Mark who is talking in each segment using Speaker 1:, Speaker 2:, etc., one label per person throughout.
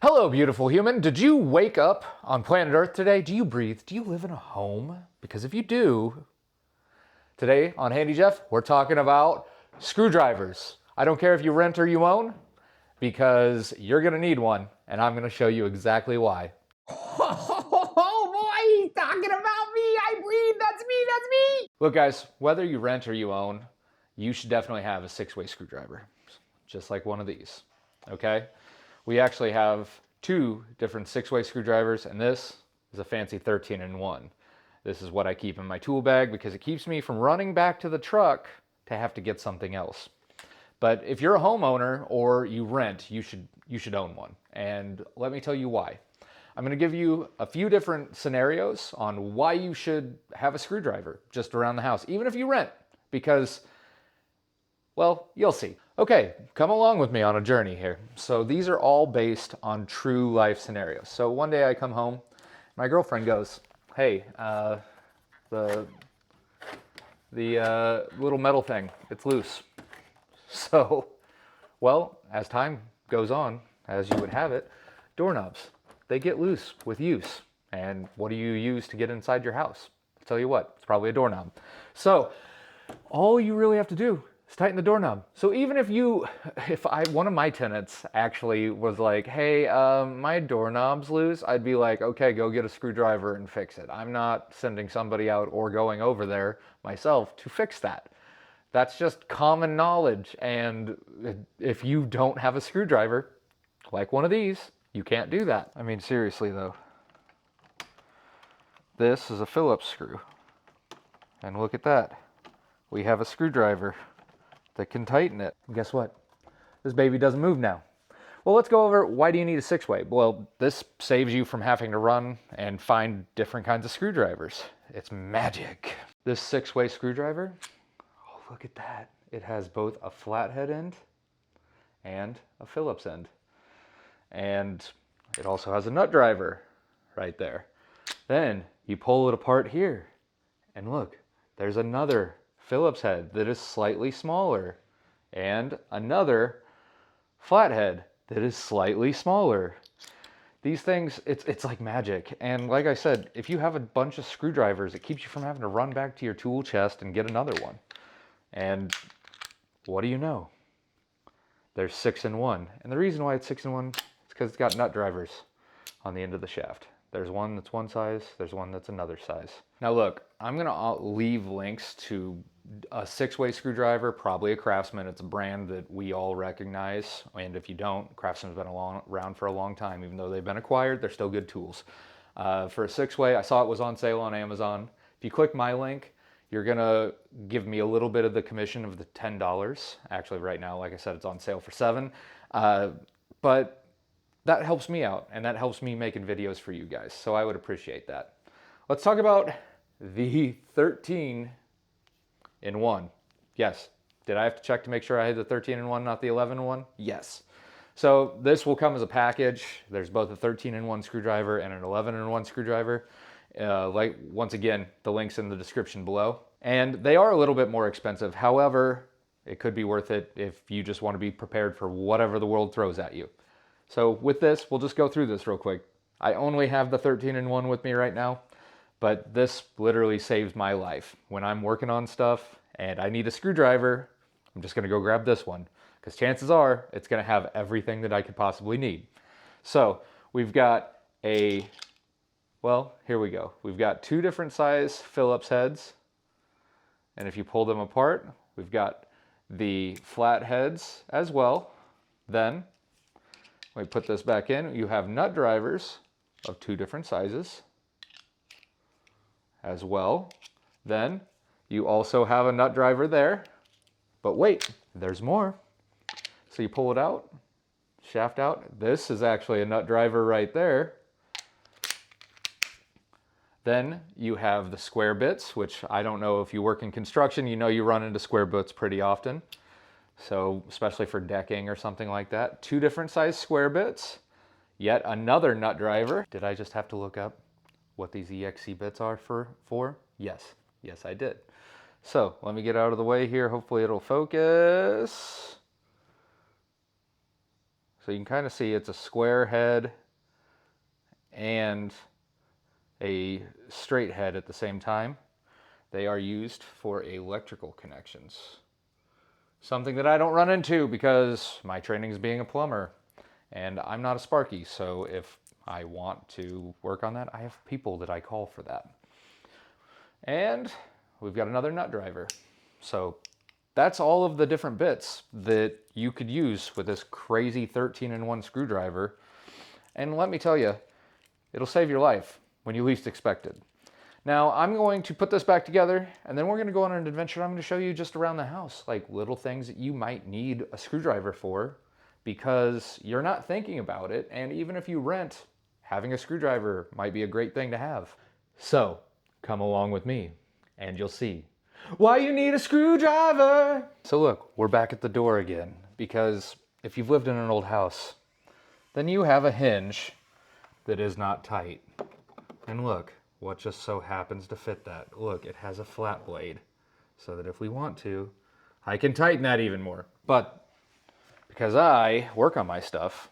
Speaker 1: Hello, beautiful human. Did you wake up on planet Earth today? Do you breathe? Do you live in a home? Because if you do, today on Handy Jeff, we're talking about screwdrivers. I don't care if you rent or you own, because you're going to need one, and I'm going to show you exactly why.
Speaker 2: Oh boy, he's talking about me. I breathe. That's me.
Speaker 1: Look, guys, whether you rent or you own, you should definitely have a 6-way screwdriver, just like one of these, okay? We actually have two different 6-way screwdrivers, and this is a fancy 13-in-1. This is what I keep in my tool bag because it keeps me from running back to the truck to have to get something else. But if you're a homeowner or you rent, you should own one. And let me tell you why. I'm going to give you a few different scenarios on why you should have a screwdriver just around the house, even if you rent, because, well, you'll see. Okay, come along with me on a journey here. So these are all based on true life scenarios. So one day I come home, my girlfriend goes, "Hey, the little metal thing, it's loose." So, well, as time goes on, as you would have it, doorknobs, they get loose with use. And what do you use to get inside your house? I'll tell you what, it's probably a doorknob. So all you really have to do is tighten the doorknob. So even if one of my tenants actually was like, "Hey, my doorknob's loose," I'd be like, "Okay, go get a screwdriver and fix it." I'm not sending somebody out or going over there myself to fix that. That's just common knowledge. And if you don't have a screwdriver, like one of these, you can't do that. I mean, seriously though, this is a Phillips screw. And look at that. We have a screwdriver that can tighten it. And guess what? This baby doesn't move now. Well, let's go over why do you need a 6-way? Well, this saves you from having to run and find different kinds of screwdrivers. It's magic. This 6-way screwdriver, oh, look at that. It has both a flathead end and a Phillips end. And it also has a nut driver right there. Then you pull it apart here, and look, there's another Phillips head that is slightly smaller, and another flathead that is slightly smaller. These things, it's like magic. And like I said, if you have a bunch of screwdrivers, it keeps you from having to run back to your tool chest and get another one. And what do you know? There's 6-in-1. And the reason why it's 6-in-1 is because it's got nut drivers on the end of the shaft. There's one that's one size, there's one that's another size. Now look, I'm gonna leave links to a 6-way screwdriver, probably a Craftsman. It's a brand that we all recognize. And if you don't, Craftsman's been around for a long time. Even though they've been acquired, they're still good tools. For a 6-way, I saw it was on sale on Amazon. If you click my link, you're gonna give me a little bit of the commission of the $10. Actually, right now, like I said, it's on sale for $7. But that helps me out, and that helps me making videos for you guys. So I would appreciate that. Let's talk about the 13-in-1. Yes, did I have to check to make sure I had the 13-in-1, not the 11-in-1? Yes. So this will come as a package. There's both a 13-in-1 screwdriver and an 11-in-1 screwdriver. Once again, the link's in the description below. And they are a little bit more expensive. However, it could be worth it if you just want to be prepared for whatever the world throws at you. So with this, we'll just go through this real quick. I only have the 13-in-1 with me right now, but this literally saves my life. When I'm working on stuff and I need a screwdriver, I'm just gonna go grab this one, because chances are it's gonna have everything that I could possibly need. So we've got well, here we go. We've got two different size Phillips heads, and if you pull them apart, we've got the flat heads as well. Then we put this back in, you have nut drivers of two different sizes as well. Then you also have a nut driver there, but wait, there's more. So you pull it out, shaft out. This is actually a nut driver right there. Then you have the square bits, which I don't know if you work in construction, you know you run into square bits pretty often. So especially for decking or something like that. Two different size square bits, yet another nut driver. Did I just have to look up what these EXC bits are for? Yes, I did. So let me get out of the way here. Hopefully it'll focus. So you can kind of see it's a square head and a straight head at the same time. They are used for electrical connections. Something that I don't run into because my training is being a plumber and I'm not a Sparky. So if I want to work on that, I have people that I call for that. And we've got another nut driver. So that's all of the different bits that you could use with this crazy 13-in-1 screwdriver. And let me tell you, it'll save your life when you least expect it. Now, I'm going to put this back together, and then we're going to go on an adventure. I'm going to show you just around the house, like little things that you might need a screwdriver for because you're not thinking about it. And even if you rent, having a screwdriver might be a great thing to have. So, come along with me, and you'll see why you need a screwdriver. So look, we're back at the door again, because if you've lived in an old house, then you have a hinge that is not tight. And look, what just so happens to fit that? Look, it has a flat blade, so that if we want to, I can tighten that even more. But because I work on my stuff,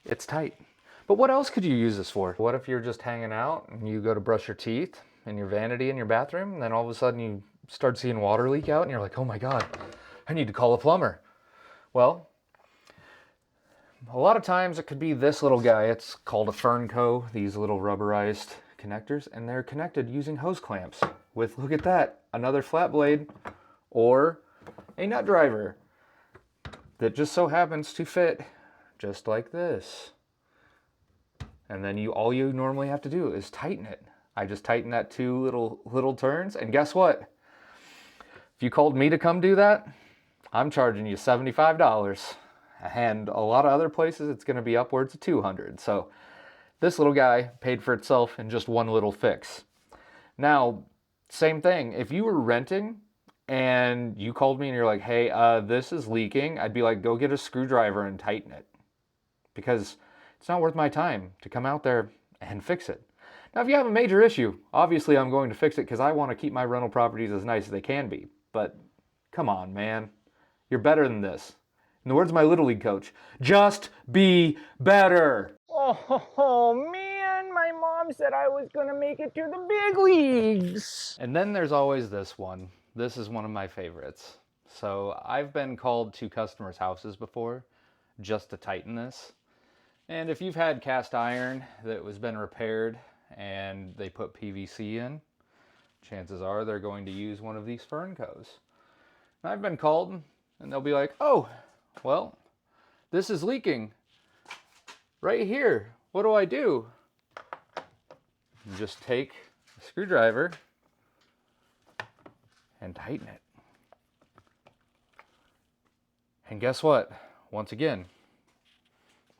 Speaker 1: it's tight. But what else could you use this for? What if you're just hanging out and you go to brush your teeth in your vanity in your bathroom, and then all of a sudden you start seeing water leak out and you're like, oh my God, I need to call a plumber. Well, a lot of times it could be this little guy. It's called a Fernco, these little rubberized connectors, and they're connected using hose clamps with, look at that, another flat blade or a nut driver that just so happens to fit just like this. And then all you normally have to do is tighten it. I just tighten that two little turns, and guess what? If you called me to come do that, I'm charging you $75. And a lot of other places, it's gonna be upwards of $200. So this little guy paid for itself in just one little fix. Now, same thing, if you were renting and you called me and you're like, hey, this is leaking, I'd be like, go get a screwdriver and tighten it. Because it's not worth my time to come out there and fix it. Now, if you have a major issue, obviously I'm going to fix it because I want to keep my rental properties as nice as they can be. But come on, man. You're better than this. In the words of my Little League coach, just be better.
Speaker 2: Oh man, my mom said I was gonna make it to the big leagues.
Speaker 1: And then there's always this one. This is one of my favorites. So I've been called to customers' houses before just to tighten this. And if you've had cast iron that was been repaired and they put PVC in, chances are they're going to use one of these Ferncos. And I've been called and they'll be like, oh, well, this is leaking right here. What do I do? You just take a screwdriver and tighten it. And guess what? Once again,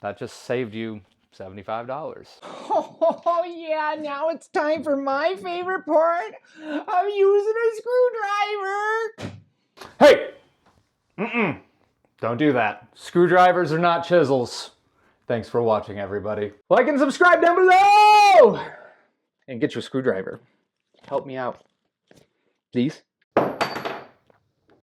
Speaker 1: that just saved you $75.
Speaker 2: Oh yeah, now it's time for my favorite part of using a screwdriver.
Speaker 1: Hey! Don't do that. Screwdrivers are not chisels. Thanks for watching, everybody.
Speaker 2: Like and subscribe down below! And get your screwdriver. Help me out. Please.